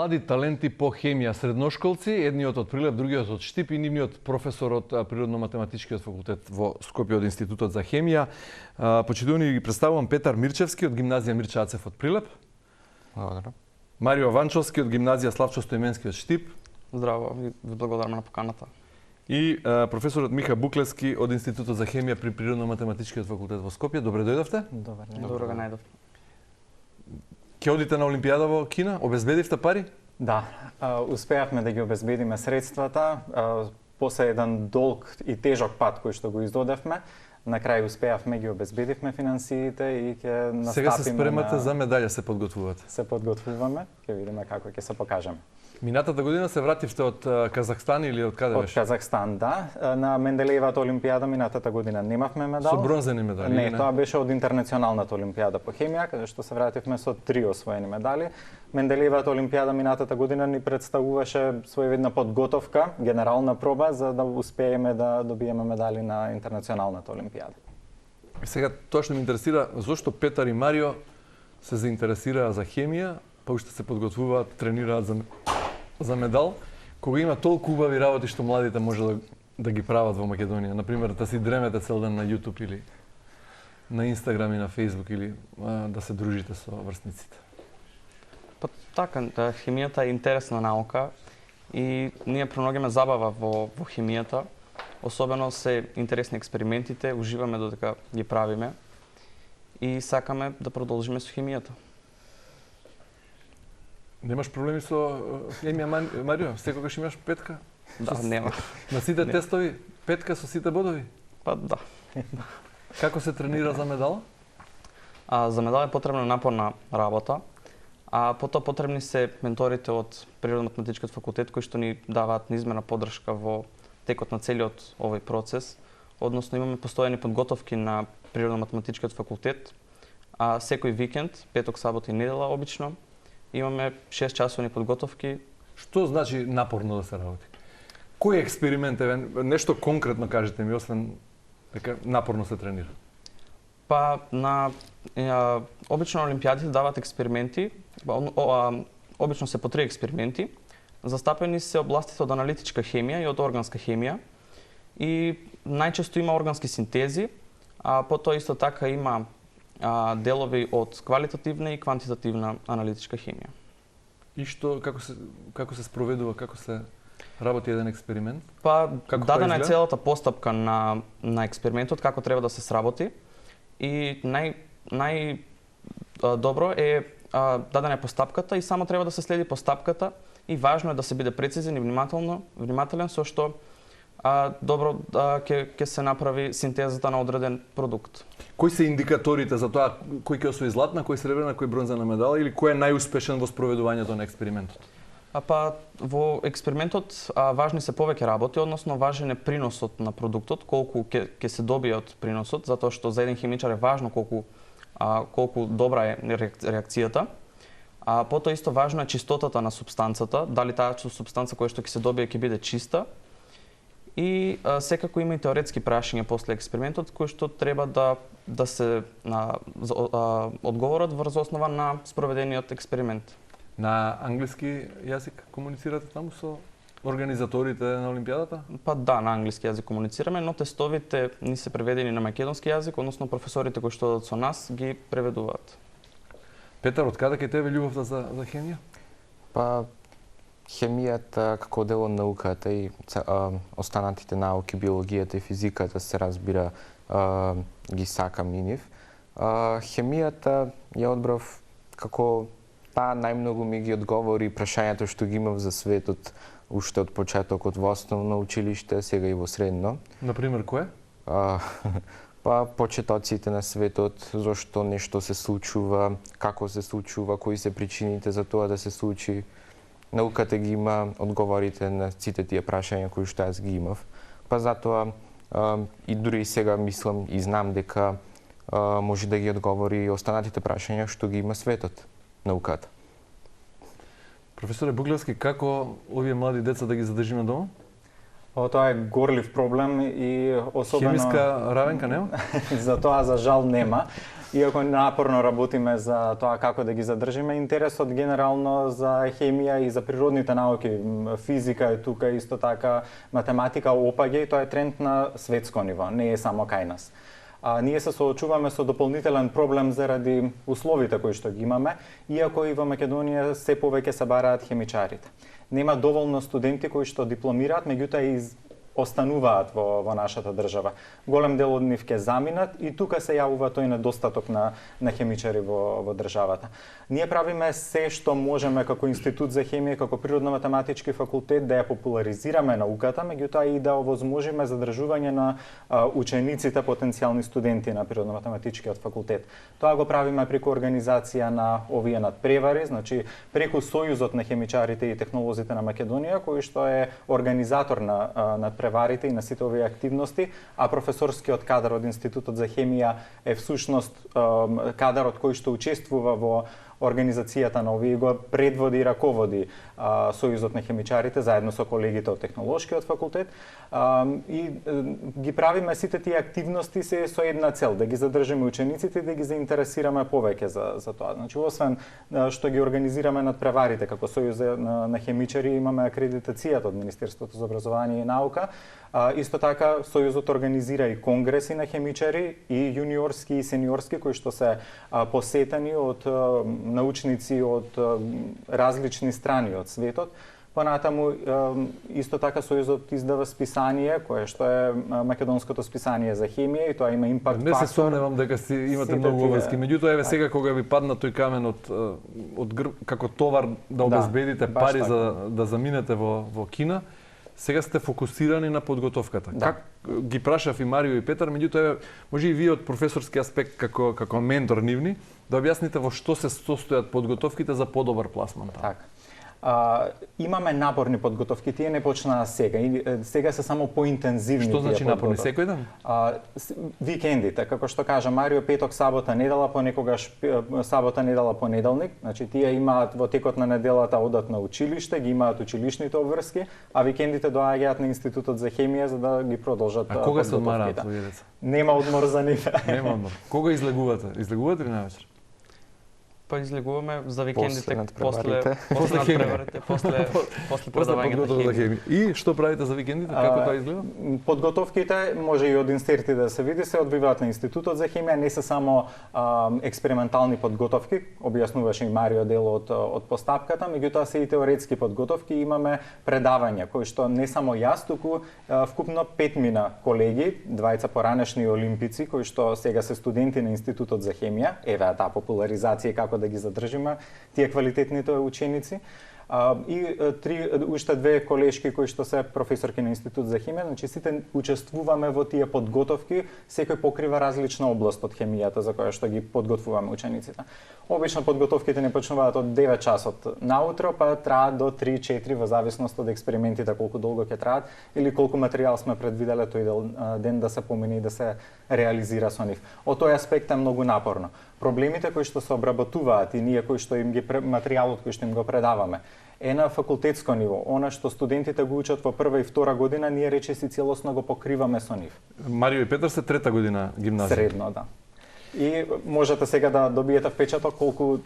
млади таленти по хемија, средношколци, едниот од Прилеп, другиот од Штип и нивниот професор од Природно-математичкиот факултет во Скопје од Институтот за хемија. Почитувани ги представувам Петар Мирчевски од гимназија Мирча Ацев од Прилеп. Благодарам. Марио Ванчовски од гимназија Славчо Стоименски од Штип. Здраво, ви благодарам на поканата. И професорот Миха Буклевски од Институтот за хемија при Природно-математичкиот факултет во Скопје. Добре дојдовте. Добро го најдов. Ќе одите на Олимпијада во Кина? Обезбедивте пари? Да, успеавме да ги обезбедиме средствата. После еден долг и тежок пат кој што го издодевме, на крај успеавме, ги обезбедивме финансиите и ќе настапиме. Сега се спремате за медаља, се подготвувате. Се подготвуваме, ќе видиме како ќе се покажеме. Минатата година се вративте од Казахстан или од каде беше? Од Казахстан, да. На Менделеевата олимпијада минатата година немавме медал. Со бронзени медали? Не, тоа беше од Интернационалната олимпијада по хемија, каде што се вративме со 3 освоени медали. Менделеевата олимпијада минатата година ни представуваше своевидна подготовка, генерална проба за да успееме да добиеме медали на Интернационалната олимпијада. Сега тоа што ме интересира, зошто Петар и Марио се заинтересираа за хемија, па уште се подготвуваат, тренираат за медал, кога има толку убави работи што младите може да ги прават во Македонија. Например, да си дремете цел ден на YouTube или на Instagram и на Facebook или да се дружите со врсниците. Па така, хемијата е интересна наука и ние проногиме забава во хемијата. Особено се интересни експериментите, уживаме додека ги правиме и сакаме да продолжиме со хемијата. Немаш проблеми со хемија, Марио? Секогаш имаш петка? Да, нема. На сите тестови петка со сите бодови? Па да. Како се тренира за медал? За медал е потребна напорна работа, а потоа потребни се менторите од Природно-математичкиот факултет кои што ни даваат неизмерна поддршка во текот на целиот овој процес. Односно имаме постојани подготовки на Природно-математичкиот факултет, а секој викенд, петок, сабота и недела обично, имаме 6 часовни подготовки. Што значи напорно да се работи? Кој експеримент е нешто конкретно кажете ми, освен дека напорно се тренира? Па обично олимпијадите даваат експерименти, обично се по 3 експерименти. Застапени се областите од аналитичка хемија и од органска хемија. И најчесто има органски синтези, а потоа исто така има делови од квалитативна и квантитативна аналитичка хемија. И што, како се спроведува, како се работи еден експеримент? Па, дадена е целата постапка на експериментот, како треба да се сработи. И најдобро е дадена е постапката и само треба да се следи постапката и важно е да се биде прецизен и внимателен со што добро ќе се направи синтезата на одреден продукт. Кои се индикаторите за тоа кој ќе освои златна, кој сребрена, кој бронзена медала или кој е најуспешен во спроведувањето на експериментот? Па во експериментот важни се повеќе работи, односно важен е приносот на продуктот, колку ќе се добие од приносот, затоа што за еден химичар е важно колку добра е реакцијата. А потоа исто важно е чистотата на супстанцата, дали таа супстанца која што ќе се добие ќе биде чиста. И секако има и теоретски прашања после експериментот кои што треба да се одговорат врз основа на спроведениот експеримент. На англиски јазик комуницирате таму со организаторите на олимпијадата? Па да, на англиски јазик комуницираме, но тестовите ни се преведени на македонски јазик, односно професорите кои што одат со нас ги преведуваат. Петар, од каде кај тебе љубовта за хемија? Па хемијата како дел од науката и останатите науки, биологијата и физиката се разбира ги сакам и нив. Хемијата ја одбрав како таа најмногу ми ги одговори прашањата што ги имав за светот уште од почетокот во основно училиште, сега и во средно. Например, кое? Па почетоците на светот, зошто нешто се случува, како се случува, кои се причините за тоа да се случи. Науката ги има одговорите на сите тие прашања кои што јас ги имав. Па затоа и дури и сега мислам и знам дека може да ги одговори и останатите прашања што ги има светот, науката. Професоре Буклевски, како овие млади деца да ги задржиме дома? Тоа е горлив проблем и особено... Хемиска равенка нема? За тоа за жал нема. Иако напорно работиме за тоа како да ги задржиме, интересот генерално за хемија и за природните науки, физика е тука, исто така математика опаѓа и тоа е тренд на светско ниво, не е само кај нас. Ние се соочуваме со дополнителен проблем заради условите кои што ги имаме, иако и во Македонија се повеќе се бараат хемичарите. Нема доволно студенти кои што дипломираат, меѓутоа и остануваат во нашата држава. Голем дел од нив ќе заминат и тука се јавува тој недостаток на хемичари во државата. Ние правиме се што можеме како Институт за хемија, како Природно-математички факултет да ја популаризираме науката, меѓутоа и да овозможиме задржување на учениците, потенцијални студенти на Природно-математичкиот факултет. Тоа го правиме преку организација на овие надпревари, значи преку Сојузот на хемичарите и технолозите на Македонија, кој што е организатор на надпреварите и на сите овие активности, а професорскиот кадар од Институтот за хемија е всушност кадарот кој што учествува во организацијата на овие, го предводи и раководи Сојузот на хемичарите заедно со колегите од Технолошкиот факултет и ги правиме сите тие активности се со една цел, да ги задржиме учениците и да ги заинтересираме повеќе за тоа. Значи, освен што ги организираме надпреварите како Сојуз на хемичари, имаме акредитацијата од Министерството за образование и наука, исто така Сојузот организира и конгреси на хемичари, и јуниорски и сениорски, кои што се посетени од научници од различни страни од светот. Понатаму, исто така Сојузот издава списание, кое што е македонското списание за хемија, и тоа има импакт фактор. Не се сомневам дека имате многу обврски. Меѓутоа, еве сега кога ви падна тој камен од грб, како товар да обезбедите пари за да заминете во Кина, сега сте фокусирани на подготовката. Как ги прашав и Марио и Петар, меѓутоа може и вие од професорски аспект како ментор нивни да објасните во што се состојат подготовките за подобар пласман. Така. Имаме напорни подготовки, тие не почнаа сега. Сега се само поинтензивни. Што значи напорни секој ден? Викендите, како што кажа Марио, петок, сабота, недела, понекогаш сабота, недела, понеделник. Значи тие имаат во текот на неделата одат на училиште, ги имаат училишните обврски, а викендите доаѓаат на Институтот за хемија за да ги продолжат. А кога се одмораат овие деца? Нема одмор за нив. Нема одмор. Кога излегувате? Излегувате ли навечер? Па излегуваме за викендите после надпреварите, после продавањето на хемија. И што правите за викендите? Како тоа изгледа? Подготовките може и од инстерти да се види, се одвиваат на Институтот за хемија, не се само експериментални подготовки, објаснуваше и Марио дел од постапката, меѓутоа се и теоретски подготовки, имаме предавања кои што не само јас, туку вкупно 5 колеги, двајца поранешни олимпици кои што сега се студенти на Институтот за хемија, еве таа популаризација како да ги задржиме тие квалитетните ученици. И уште 2 колешки кои што се професорки на Институт за хемија, значи сите учествуваме во тие подготовки, секој покрива различна област од хемијата за која што ги подготвуваме учениците. Обично подготовките не почнуваат од 9 часот наутро, па траат до 3-4 во зависност од експериментите колку долго ќе траат или колку материјал сме предвиделе тој ден да се помине и да се реализира со нив. Од тој аспект е многу напорно. Проблемите кои што се обработуваат и ние кои што им ги материјалот кој што им го предаваме е на факултетско ниво. Она што студентите го учат во прва и втора година, ние речиси целосно го покриваме со нив. Марио и Петар се трета година гимназија. Средно, да. И можете сега да добиете впечаток колку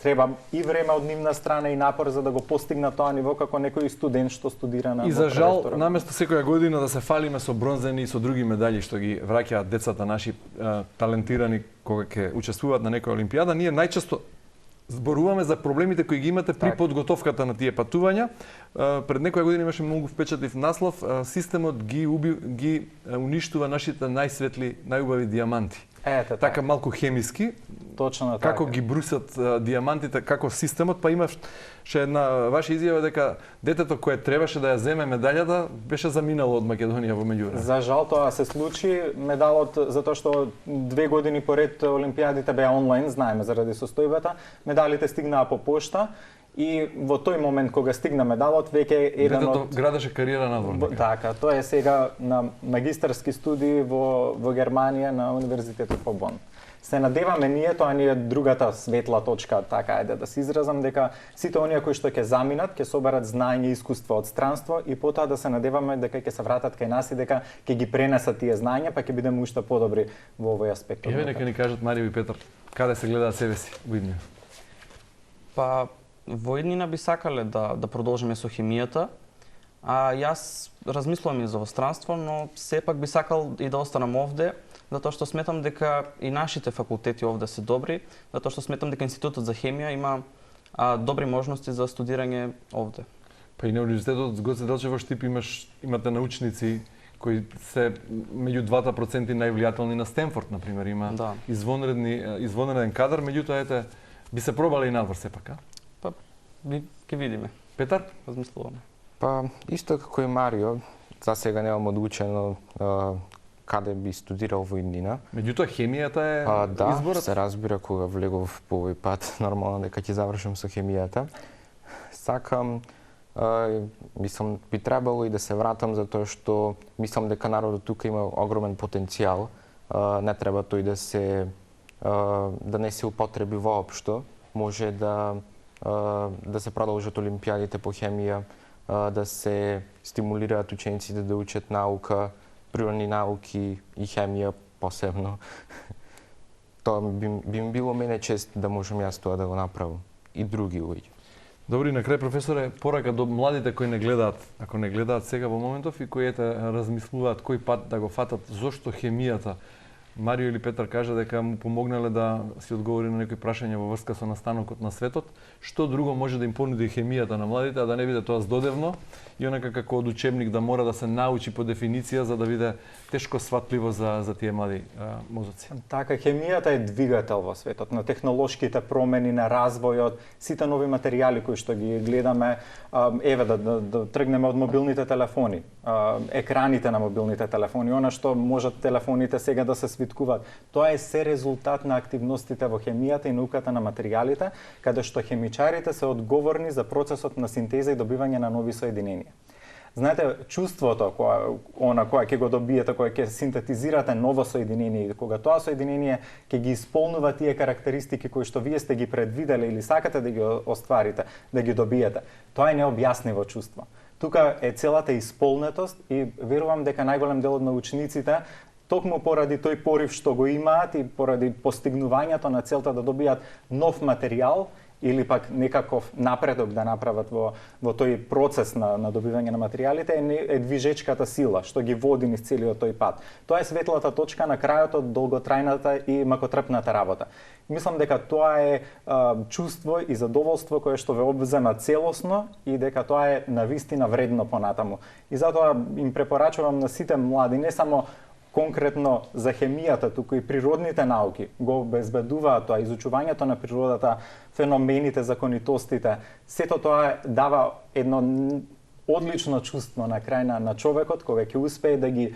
треба и време од нивна страна и напор за да го постигнат тоа ниво како некој студент што студира на. И за жал, наместо секоја година да се фалиме со бронзени и со други медали што ги враќаат децата наши талентирани кога ќе учествуваат на некоја олимпијада, ние најчесто зборуваме за проблемите кои ги имате при подготовката на тие патувања. Пред некоја година имаше многу впечатлив наслов, системот ги уништува нашите најсветли, најубави диаманти. Така малку хемиски. Точно така. Како ги брусат диамантите, како системот, па имаше една ваша изјава дека детето кое требаше да ја земе медалјата беше заминало од Македонија во меѓувреме. За жал тоа се случи, медалот затоа што 2 години поред олимпијадите беа онлайн, знаеме заради состојбата, медалите стигнаа по пошта и во тој момент кога стигна медалот веќе еден Детето од градеше кариера надвор. така, тој е сега на магистарски студии во Германија на Универзитетот во Бон. Се надеваме ние, тоа ни е другата светла точка, така е да се изразам, дека сите оние кои што ќе заминат, ќе соберат знаење и искуство од странство и потоа да се надеваме дека ќе се вратат кај нас и дека ќе ги пренесат тие знаења, па ќе бидеме уште подобри во овој аспект. Еве нека ни кажат Марио и Петар, каде се гледаат себе си во иднина? Па во иднина би сакале да продолжиме со хемијата, а јас размислувам и за странство, но сепак би сакал и да останам овде, затоа што сметам дека и нашите факултети овде се добри, затоа што сметам дека Институтот за хемија има добри можности за студирање овде. Па и на Универзитетот Гоце Делчев во Штип имате научници кои се меѓу 2% највлијателни на Стенфорд, например, има Да. извонреден кадар, меѓутоа ете би се пробале и надвор сепак, а? Па ќе видиме, Петар? размислуваме. Па исто како и Марио, за сега немам одлучено каде би студирал во иднина. Меѓутоа хемијата е Да, изборот. се разбира кога влегов по овој пат, нормално дека ќе завршам со хемијата. Сакам, мислам, би требало и да се вратам затоа што мислам дека народот тука има огромен потенцијал. Не треба тој да не се употреби воопшто. Може да се продолжат олимпијадите по хемија, да се стимулираат учениците да учат наука, природни науки и хемија посебно. Тоа би ми било мене чест да можам јас тоа да го направам и други луѓе. Добри, на крај професоре, порака до младите кои не гледаат, ако не гледаат сега во моментов и кои размислуваат кој пат да го фатат, зошто хемијата. Марио или Петар кажа дека му помогнале да си одговори на некои прашања во врска со настанокот на светот. Што друго може да им понуди хемијата на младите, а да не биде тоа здодевно и онака како од учебник да мора да се научи по дефиниција за да биде тешко сватливо за тие млади мозоци. Така, хемијата е двигател во светот на технолошките промени, на развојот, сите нови материјали кои што ги гледаме, еве да тргнеме од мобилните телефони, екраните на мобилните телефони, она што можат телефоните сега да се свиткуваат. Тоа е се резултат на активностите во хемијата и науката на материјалите, каде што хемичарите се одговорни за процесот на синтеза и добивање на нови соединенија. Знаете, чувството кога ќе го добиете, кога ќе синтетизирате ново соединение и кога тоа соединение ќе ги исполнува тие карактеристики кои што вие сте ги предвиделе или сакате да ги остварите, да ги добиете, тоа е необјаснимо чувство. Тука е целата исполнетост и верувам дека најголем дел од научниците токму поради тој порив што го имаат и поради постигнувањето на целта да добијат нов материјал или пак некаков напредок да направат во тој процес на добивање на материјалите е движечката сила што ги води низ целиот тој пат. Тоа е светлата точка на крајот од долготрајната и макотрпната работа. Мислам дека тоа е чувство и задоволство кое што ве обзема целосно и дека тоа е навистина вредно понатаму. И затоа им препорачувам на сите млади, не само конкретно за хемијата, туку и природните науки го обезбедуваат тоа, изучувањето на природата, феномените, законитостите. Сето тоа дава едно одлично чувство на крај на човекот, кога ќе успее да ги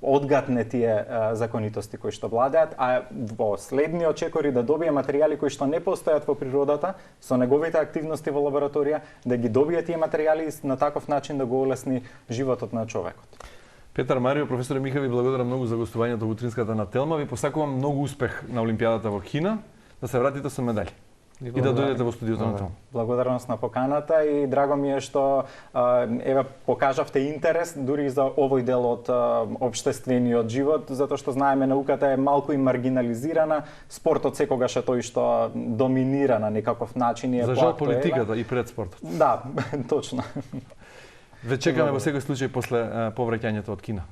одгатне тие законитости кои што владеат, а во следниот чекор да добие материјали кои што не постојат во природата, со неговите активности во лабораторија, да ги добие тие материјали и на таков начин да го олесни животот на човекот. Петар, Марио, професоре Миха, ви благодарам многу за гостувањето во утринската на Телма. Ви посакувам многу успех на Олимпијадата во Кина, да се вратите со медали и да дојдете во студиото на Телма. Благодарност на поканата и драго ми е што еве покажавте интерес дури и за овој дел од општествениот живот, затоа што знаеме науката е малку и маргинализирана, спортот секогаш е тој што доминира на некаков начин и е за жал политиката и пред спортот. Да, точно. Ве чекаме во секој случај после повраќањето од Кина.